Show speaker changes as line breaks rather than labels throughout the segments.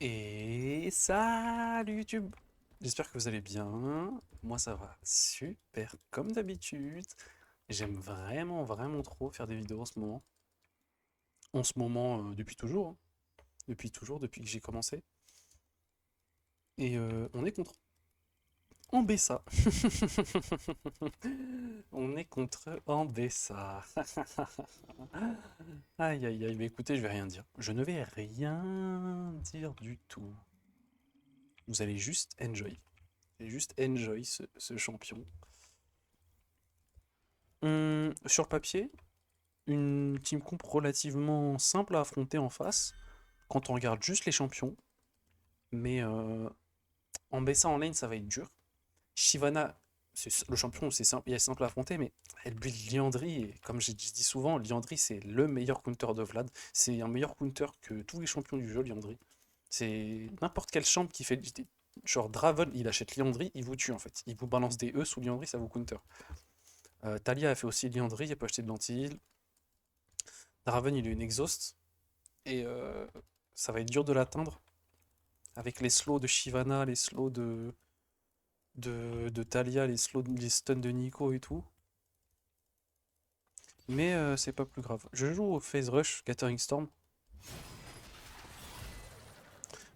Et salut YouTube! J'espère que vous allez bien. Moi ça va super comme d'habitude. J'aime vraiment trop faire des vidéos en ce moment. En ce moment, depuis toujours, hein. Depuis toujours, depuis que j'ai commencé. Et on est contre Ambessa. On est contre Ambessa. Aïe aïe aïe, mais écoutez, je vais rien dire. Je ne vais rien dire du tout. Vous allez juste enjoy. Vous allez juste enjoy ce champion. Sur le papier, une team comp relativement simple à affronter en face, quand on regarde juste les champions. Mais en Bessa en lane, ça va être dur. Shyvana, le champion, c'est simple, il est simple à affronter, mais elle build Liandry, et comme j'ai dis souvent, Liandry c'est le meilleur counter de Vlad. C'est un meilleur counter que tous les champions du jeu, Liandry. C'est n'importe quel champ qui fait genre Draven, il achète Liandry, il vous tue en fait. Il vous balance des E sous Liandry, ça vous counter. Talia a fait aussi Liandry, il peut acheter de l'anti-heal. Draven, il a une exhaust. Et ça va être dur de l'atteindre. Avec les slows de Shyvana, les slows de Talia, les stuns de Nico et tout. Mais c'est pas plus grave. Je joue au Phase Rush Gathering Storm.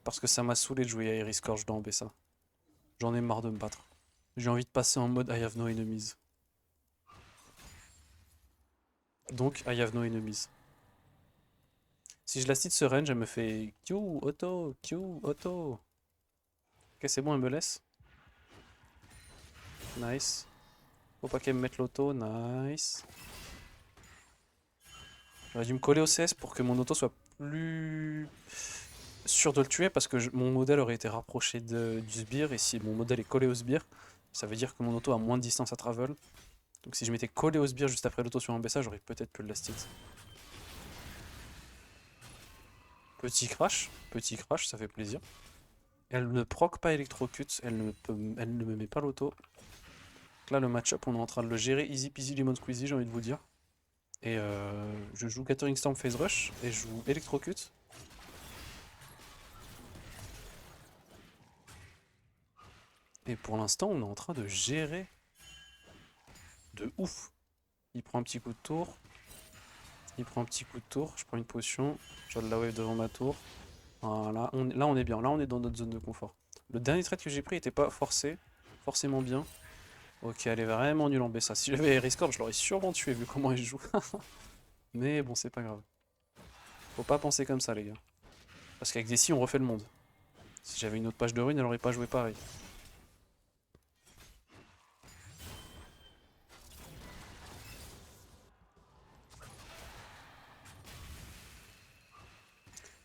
Parce que ça m'a saoulé de jouer à Iris Scourge dans Bessa. J'en ai marre de me battre. J'ai envie de passer en mode I have no enemies. Donc I have no enemies. Si je la cite ce range, elle me fait Q, auto, Q, auto. Ok, c'est bon, elle me laisse. Nice. Faut pas qu'elle me mette l'auto, nice. J'aurais dû me coller au CS pour que mon auto soit plus sûr de le tuer parce que mon modèle aurait été rapproché du sbire et si mon modèle est collé au sbire, ça veut dire que mon auto a moins de distance à travel. Donc si je m'étais collé au sbire juste après l'auto sur un BSA, j'aurais peut-être pu le last hit. Petit crash, ça fait plaisir. Elle ne proc pas électrocute, elle ne me met pas l'auto. Là le match-up on est en train de le gérer easy peasy lemon squeezy j'ai envie de vous dire. Et je joue Gathering Storm Phase Rush et je joue électrocute. Et pour l'instant, on est en train de gérer de ouf. Il prend un petit coup de tour. Il prend un petit coup de tour. Je prends une potion. Je la wave devant ma tour. Voilà. Là, on est bien. Là, on est dans notre zone de confort. Le dernier trade que j'ai pris n'était pas forcément bien. Ok, elle est vraiment nulle en BSA. Si j'avais Riscord, je l'aurais sûrement tué vu comment elle joue. Mais bon, c'est pas grave. Faut pas penser comme ça, les gars. Parce qu'avec des si, on refait le monde. Si j'avais une autre page de rune, elle aurait pas joué pareil.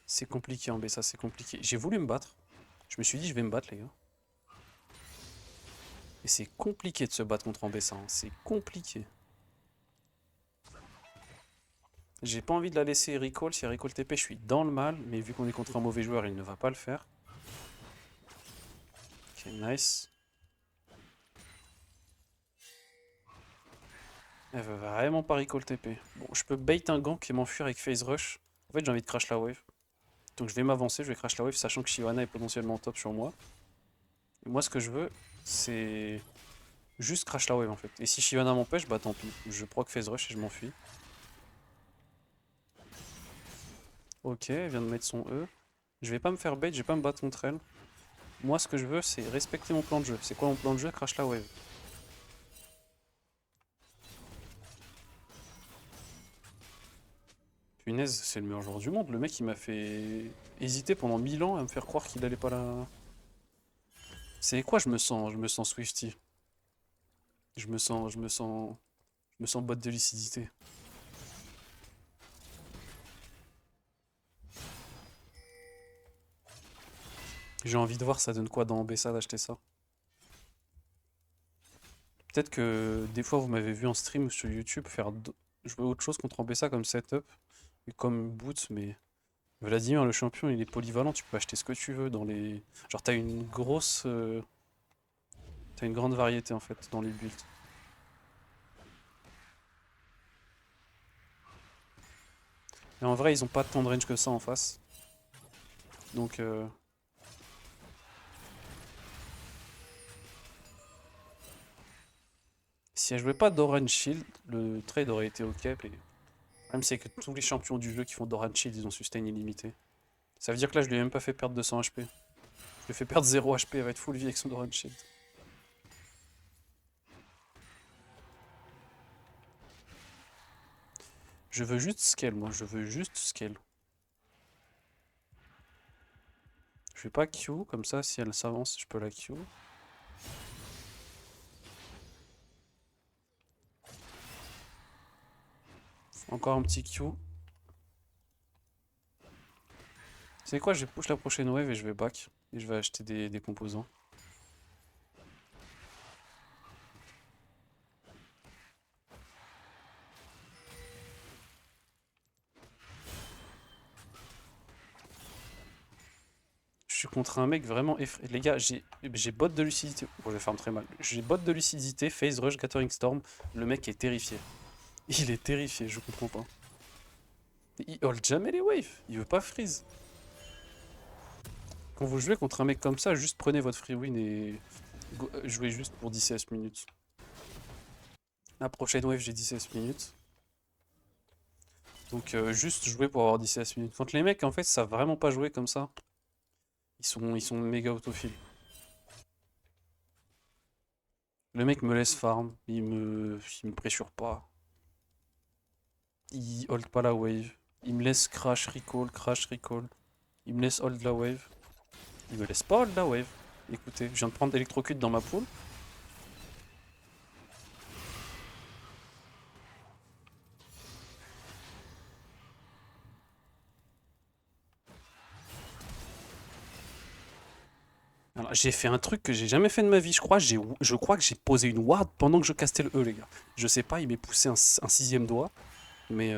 C'est compliqué en BSA, c'est compliqué. J'ai voulu me battre. Je me suis dit, je vais me battre, les gars. Et c'est compliqué de se battre contre Ambessa, hein. C'est compliqué. J'ai pas envie de la laisser recall. Si elle recall TP, je suis dans le mal. Mais vu qu'on est contre un mauvais joueur, il ne va pas le faire. Ok, nice. Elle veut vraiment pas recall TP. Bon, je peux bait un gank et m'enfuir avec phase rush. En fait, j'ai envie de crash la wave. Donc je vais m'avancer, je vais crash la wave, sachant que Shyvana est potentiellement top sur moi. Et moi, ce que je veux, c'est juste crash la wave en fait. Et si Shyvana m'empêche, bah tant pis. Je proc phase rush et je m'enfuis. Ok, elle vient de mettre son E. Je vais pas me faire bait, je vais pas me battre contre elle. Moi, ce que je veux, c'est respecter mon plan de jeu. C'est quoi mon plan de jeu? Crash la wave. Punaise, c'est le meilleur joueur du monde. Le mec, il m'a fait hésiter pendant 1000 ans à me faire croire qu'il allait pas la... C'est quoi je me sens Swifty. Je me sens, je me sens, je me sens botte de lucidité. J'ai envie de voir ça donne quoi dans BSA d'acheter ça. Peut-être que des fois vous m'avez vu en stream ou sur YouTube faire jouer autre chose contre Ambessa comme setup et comme boot, mais Vladimir le champion il est polyvalent, tu peux acheter ce que tu veux dans les. Genre t'as une grosse. T'as une grande variété en fait dans les builds. Et en vrai ils ont pas tant de range que ça en face. Donc Si elle jouait pas d'Orange Shield, le trade aurait été ok. Mais le problème, c'est que tous les champions du jeu qui font d'Orange Shield, ils ont sustain illimité. Ça veut dire que là, je lui ai même pas fait perdre 200 HP. Je lui ai fait perdre 0 HP, elle va être full vie avec son Orange Shield. Je veux juste scale, moi, je veux juste scale. Je vais pas Q, comme ça, si elle s'avance, je peux la Q. Encore un petit Q. C'est quoi, je vais push la prochaine wave et je vais back. Et je vais acheter des composants. Je suis contre un mec vraiment effrayé. Les gars, j'ai bot de lucidité. Bon, je farm très mal. J'ai bot de lucidité, phase rush, Gathering Storm. Le mec est terrifié. Il est terrifié, je comprends pas. Il hold jamais les waves. Il veut pas freeze. Quand vous jouez contre un mec comme ça, juste prenez votre free win et jouez juste pour 10-16 minutes. La prochaine wave, j'ai 10-16 minutes. Donc juste jouer pour avoir 10-16 minutes. Quand les mecs, en fait, savent vraiment pas jouer comme ça, ils sont méga autophiles. Le mec me laisse farm, il me pressure pas. Il hold pas la wave. Il me laisse crash, recall, crash, recall. Il me laisse hold la wave. Il me laisse pas hold la wave. Écoutez, je viens de prendre électrocute dans ma poule. Alors, j'ai fait un truc que j'ai jamais fait de ma vie, je crois. Je crois que j'ai posé une ward pendant que je castais le E, les gars. Je sais pas, il m'est poussé un sixième doigt. Mais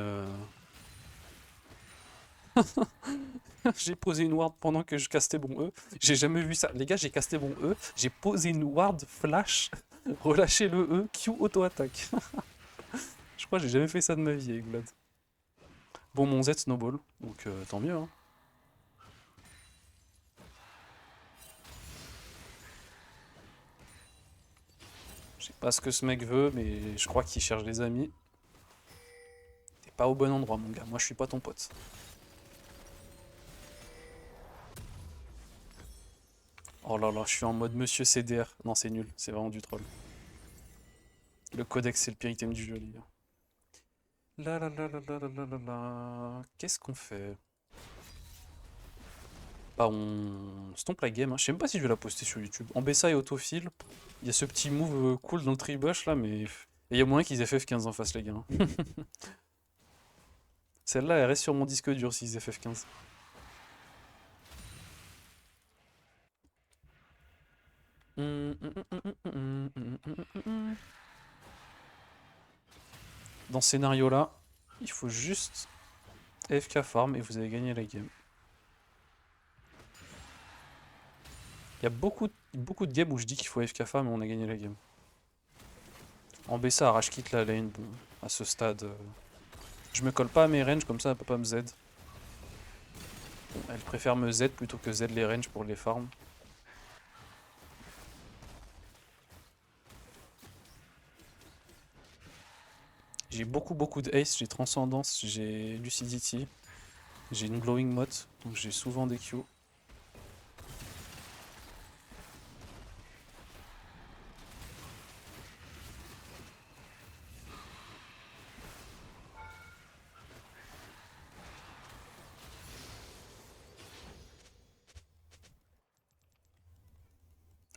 j'ai posé une ward pendant que je castais mon E. J'ai jamais vu ça. Les gars, j'ai casté mon E. J'ai posé une ward flash, relâché le E, Q auto-attaque. Je crois que j'ai jamais fait ça de ma vie avec Vlad. Bon, mon Z snowball, donc tant mieux. Hein. Je sais pas ce que ce mec veut, mais je crois qu'il cherche des amis. T'es pas au bon endroit, mon gars. Moi, je suis pas ton pote. Oh là là, je suis en mode Monsieur CDR. Non, c'est nul. C'est vraiment du troll. Le codex, c'est le pire item du jeu, les gars. La la la la la la la la la. Qu'est-ce qu'on fait? Bah, on stomp la game. Hein. Je sais même pas si je vais la poster sur YouTube. En Bessa et autofill, il y a ce petit move cool dans le tribush là, mais. Et il y a moyen qu'ils FF15 en face, les gars. Hein. Celle-là, elle reste sur mon disque dur s'ils FF15. Dans ce scénario-là, il faut juste AFK farm et vous avez gagné la game. Il y a beaucoup de games où je dis qu'il faut AFK farm et on a gagné la game. En Bessa, Arrache quitte la lane, bon, à ce stade. Je me colle pas à mes ranges, comme ça elle peut pas me Z. Bon, elle préfère me Z plutôt que Z les ranges pour les farms. J'ai beaucoup de haste, j'ai transcendance, j'ai lucidity, j'ai une glowing motte, donc j'ai souvent des Q.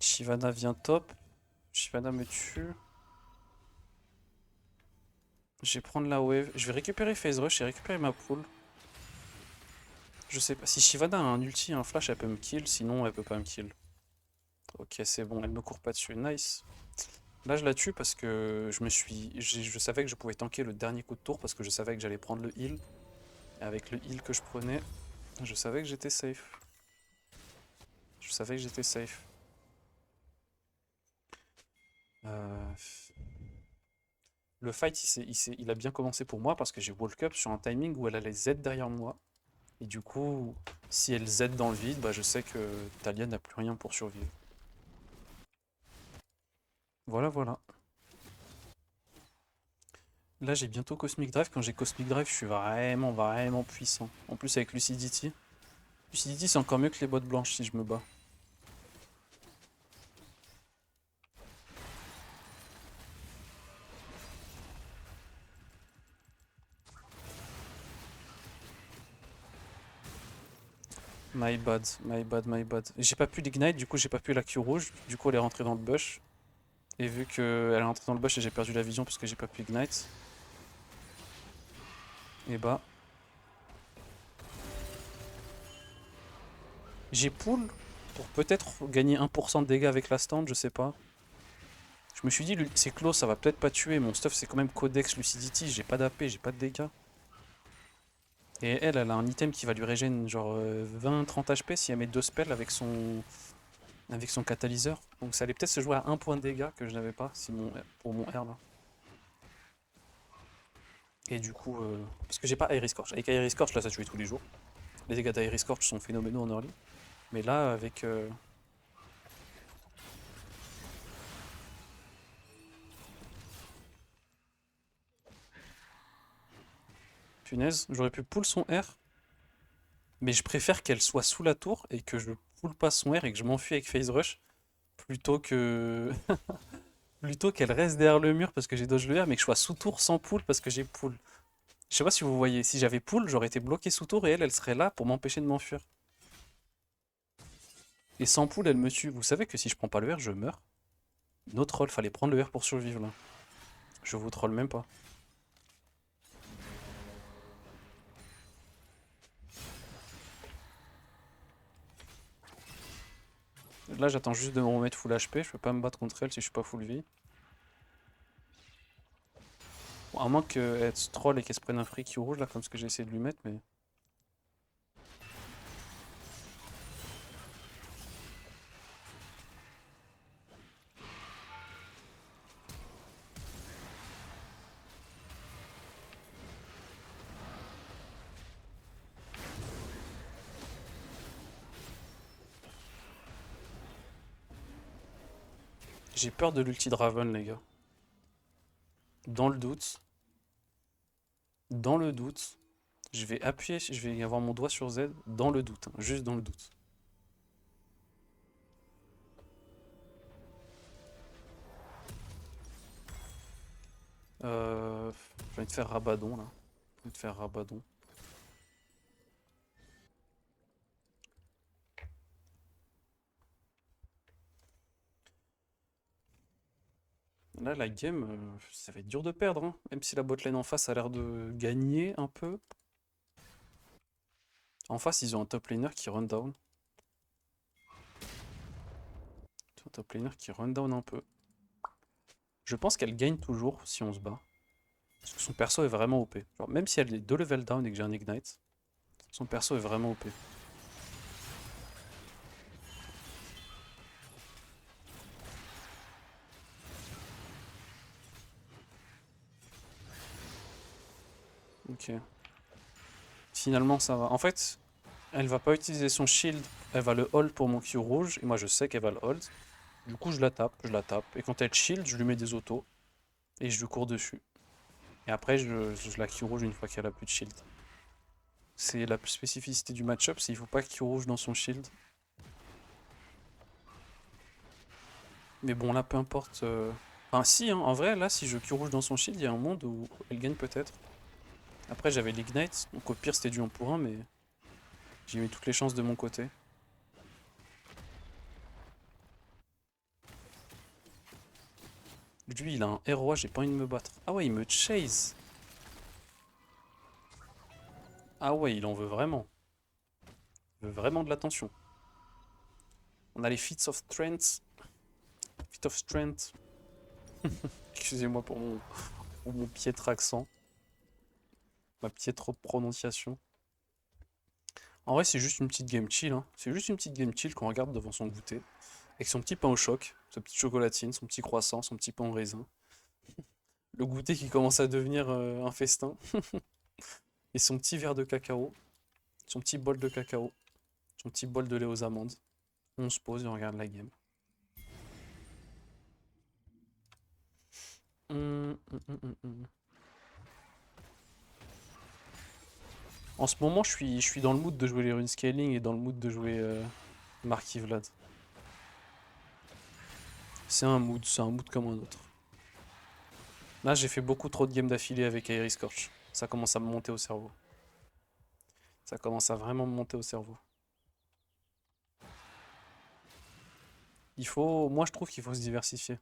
Shyvana vient top, Shyvana me tue. Je vais prendre la wave, je vais récupérer phase rush et récupérer ma pool. Je sais pas, si Shyvana a un ulti, un flash, elle peut me kill, sinon elle peut pas me kill. Ok, c'est bon, elle me court pas dessus, nice. Là, je la tue parce que je savais que je pouvais tanker le dernier coup de tour parce que je savais que j'allais prendre le heal. Et avec le heal que je prenais, je savais que j'étais safe. Je savais que j'étais safe. Euh, Le fight, il a bien commencé pour moi parce que j'ai walk up sur un timing où elle allait Z derrière moi. Et du coup, si elle Z dans le vide, bah je sais que Talia n'a plus rien pour survivre. Voilà, voilà. Là, j'ai bientôt Cosmic Drive. Quand j'ai Cosmic Drive, je suis vraiment, vraiment puissant. En plus, avec Lucidity. Lucidity, c'est encore mieux que les bottes blanches si je me bats. My bad, my bad, my bad. J'ai pas pu l'ignite, du coup j'ai pas pu la Q rouge. Du coup elle est rentrée dans le bush. Et vu qu'elle est rentrée dans le bush et j'ai perdu la vision parce que j'ai pas pu ignite. Et bah. J'ai pull pour peut-être gagner 1% de dégâts avec la stand, je sais pas. Je me suis dit, c'est close, ça va peut-être pas tuer. Mon stuff c'est quand même Codex Lucidity, j'ai pas d'AP, j'ai pas de dégâts. Et elle a un item qui va lui régénérer genre 20-30 HP si elle met 2 spells avec son catalyseur. Donc ça allait peut-être se jouer à 1 point de dégâts que je n'avais pas si pour mon R là. Et du coup, parce que j'ai pas Iris Scorch. Avec Iris Scorch, là, ça tuait tous les jours. Les dégâts d'Iris Scorch sont phénoménaux en early. Mais là, avec. Punaise, j'aurais pu pull son R. Mais je préfère qu'elle soit sous la tour et que je pull pas son R et que je m'enfuis avec Phase Rush. Plutôt que. Plutôt qu'elle reste derrière le mur parce que j'ai dodge le R, mais que je sois sous tour sans pull parce que j'ai pull. Je sais pas si vous voyez, si j'avais pull, j'aurais été bloqué sous tour et elle serait là pour m'empêcher de m'enfuir. Et sans pull, elle me tue. Vous savez que si je prends pas le R, je meurs. No troll, fallait prendre le R pour survivre là. Je vous troll même pas. Là, j'attends juste de me remettre full HP. Je peux pas me battre contre elle si je suis pas full vie. Bon, à moins qu'elle se troll et qu'elle se prenne un free Q rouge là, comme ce que j'ai essayé de lui mettre, mais. J'ai peur de l'ulti Draven, les gars. Dans le doute. Dans le doute. Je vais appuyer, je vais avoir mon doigt sur Z. Dans le doute, hein, juste dans le doute. Je vais te faire Rabadon là. Je vais te faire Rabadon. Là, la game, ça va être dur de perdre, hein. Même si la botlane en face a l'air de gagner un peu. En face, ils ont un top laner qui run down. Un top laner qui run down un peu. Je pense qu'elle gagne toujours si on se bat. Parce que son perso est vraiment OP. Genre, même si elle est 2 level down et que j'ai un ignite, son perso est vraiment OP. Ok. Finalement, ça va. En fait, elle va pas utiliser son shield. Elle va le hold pour mon Q rouge. Et moi, je sais qu'elle va le hold. Du coup, je la tape, je la tape. Et quand elle shield, je lui mets des autos. Et je lui cours dessus. Et après, je la Q rouge une fois qu'elle a plus de shield. C'est la spécificité du match-up, c'est qu'il faut pas Q rouge dans son shield. Mais bon, là, peu importe. Enfin, si, hein, en vrai, là, si je Q rouge dans son shield, il y a un monde où elle gagne peut-être. Après, j'avais l'ignite, donc au pire, c'était du 1 pour 1, mais j'ai mis toutes les chances de mon côté. Lui, il a un ROA, j'ai pas envie de me battre. Ah ouais, il me chase. Ah ouais, il en veut vraiment. Il veut vraiment de l'attention. On a les Feats of Strength. Feats of Strength. Excusez-moi pour mon piètre accent. Ma piètre prononciation. En vrai, c'est juste une petite game chill, hein. C'est juste une petite game chill qu'on regarde devant son goûter. Avec son petit pain au choc, sa petite chocolatine, son petit croissant, son petit pain au raisin. Le goûter qui commence à devenir un festin. Et son petit verre de cacao. Son petit bol de cacao. Son petit bol de lait aux amandes. On se pose et on regarde la game. Hum, hum, hum, hum, hum. En ce moment, je suis dans le mood de jouer les runescaling et dans le mood de jouer Marquis Vlad. C'est un mood comme un autre. Là, j'ai fait beaucoup trop de games d'affilée avec Iris Scorch. Ça commence à me monter au cerveau. Ça commence à vraiment me monter au cerveau. Moi, je trouve qu'il faut se diversifier.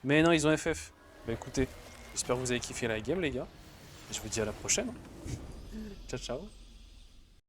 Mais non, ils ont FF. Bah écoutez, j'espère que vous avez kiffé la game, les gars. Je vous dis à la prochaine. Ciao, ciao.